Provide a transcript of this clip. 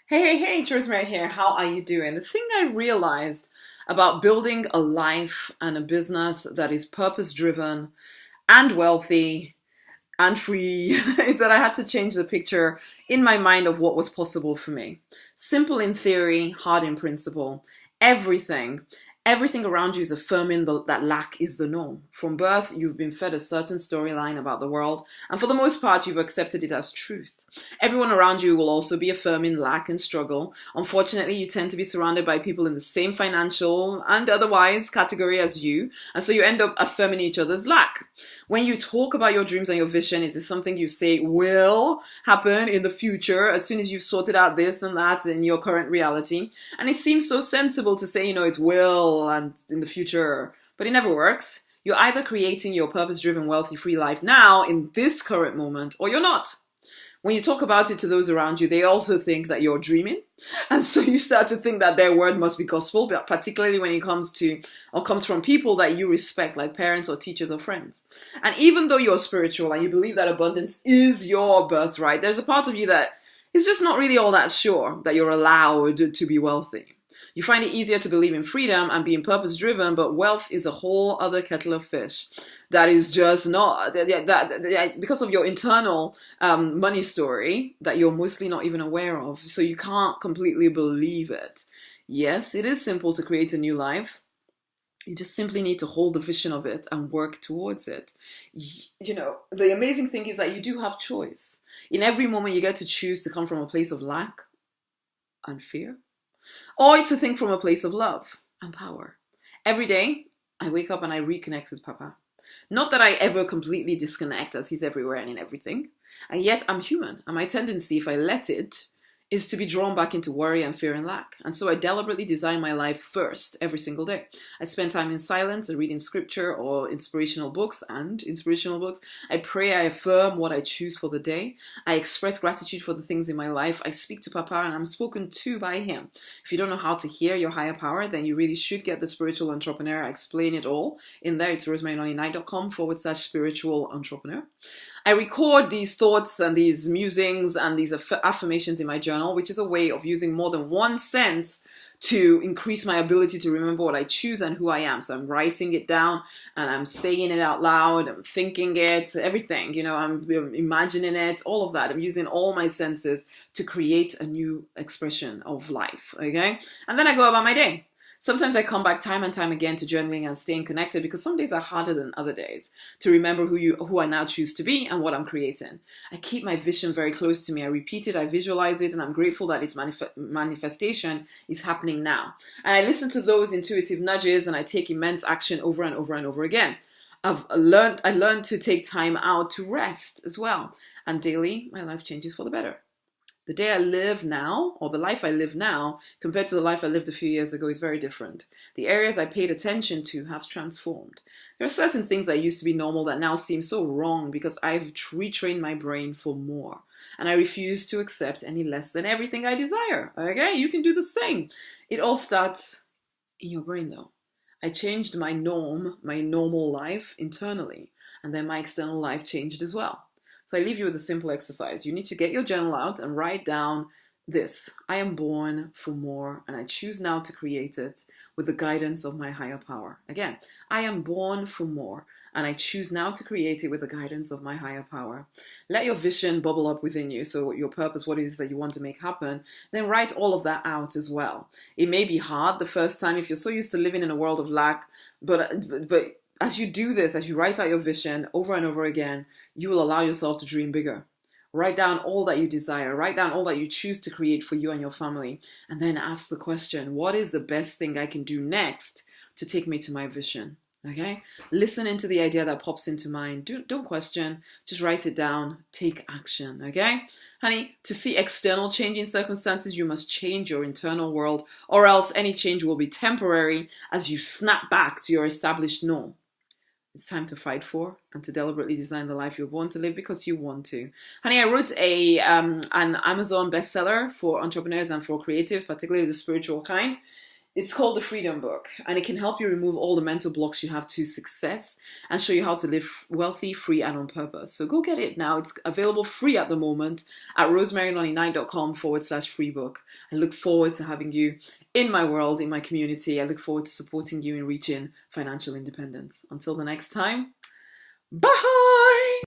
Hey, it's Rosemary here. How are you doing? The thing I realized about building a life and a business that is purpose driven and wealthy and free is that I had to change the picture in my mind of what was possible for me. Simple in theory, hard in principle. Everything, everything around you is affirming that lack is the norm. From birth, you've been fed a certain storyline about the world, and for the most part, you've accepted it as truth. Everyone around you will also be affirming lack and struggle. Unfortunately, you tend to be surrounded by people in the same financial and otherwise category as you, and so you end up affirming each other's lack. When you talk about your dreams and your vision, it is something you say will happen in the future as soon as you've sorted out this and that in your current reality. And it seems so sensible to say, it will and in the future, but it never works. You're either creating your purpose driven, wealthy, free life now in this current moment, or you're not. When you talk about it to those around you, they also think that you're dreaming. And so you start to think that their word must be gospel, but particularly when it comes from people that you respect, like parents or teachers or friends. And even though you're spiritual and you believe that abundance is your birthright, there's a part of you that is just not really all that sure that you're allowed to be wealthy. You find it easier to believe in freedom and being purpose driven, but wealth is a whole other kettle of fish. That is just not that because of your internal money story that you're mostly not even aware of. So you can't completely believe it. Yes, it is simple to create a new life. You just simply need to hold the vision of it and work towards it. The amazing thing is that you do have choice. In every moment, you get to choose to come from a place of lack and fear, or to think from a place of love and power. Every day, I wake up and I reconnect with Papa. Not that I ever completely disconnect, as he's everywhere and in everything. And yet I'm human, and my tendency, if I let it, is to be drawn back into worry and fear and lack. And so I deliberately design my life first every single day. I spend time in silence, reading scripture or inspirational books. I pray, I affirm what I choose for the day. I express gratitude for the things in my life. I speak to Papa and I'm spoken to by him. If you don't know how to hear your higher power, then you really should get the Spiritual Entrepreneur. I explain it all in there. It's rosemarynonny.com/spiritual entrepreneur. I record these thoughts and these musings and these affirmations in my journal, which is a way of using more than one sense to increase my ability to remember what I choose and who I am. So I'm writing it down and I'm saying it out loud. I'm thinking it, everything, I'm imagining it, all of that. I'm using all my senses to create a new expression of life. Okay. And then I go about my day. Sometimes I come back time and time again to journaling and staying connected because some days are harder than other days to remember who I now choose to be and what I'm creating. I keep my vision very close to me. I repeat it, I visualize it, and I'm grateful that its manifestation is happening now. And I listen to those intuitive nudges and I take immense action over and over and over again. I learned to take time out to rest as well. And daily, my life changes for the better. The day I live now, or the life I live now, compared to the life I lived a few years ago is very different. The areas I paid attention to have transformed. There are certain things that used to be normal that now seem so wrong because I've retrained my brain for more. And I refuse to accept any less than everything I desire. Okay, you can do the same. It all starts in your brain though. I changed my normal life internally, and then my external life changed as well. So I leave you with a simple exercise. You need to get your journal out and write down this. I am born for more, and I choose now to create it with the guidance of my higher power. Again, I am born for more, and I choose now to create it with the guidance of my higher power. Let your vision bubble up within you. So your purpose, what it is that you want to make happen, then write all of that out as well. It may be hard the first time if you're so used to living in a world of lack, but as you do this, as you write out your vision over and over again, you will allow yourself to dream bigger. Write down all that you desire. Write down all that you choose to create for you and your family. And then ask the question, what is the best thing I can do next to take me to my vision? Okay? Listen into the idea that pops into mind. Don't question. Just write it down. Take action. Okay? Honey, to see external change in circumstances, you must change your internal world, or else any change will be temporary as you snap back to your established norm. It's time to fight for and to deliberately design the life you're born to live because you want to. Honey, I wrote an Amazon bestseller for entrepreneurs and for creatives, particularly the spiritual kind. It's called The Freedom Book, and it can help you remove all the mental blocks you have to success and show you how to live wealthy, free, and on purpose. So go get it now. It's available free at the moment at rosemary99.com/free book. I look forward to having you in my world, in my community. I look forward to supporting you in reaching financial independence. Until the next time, bye!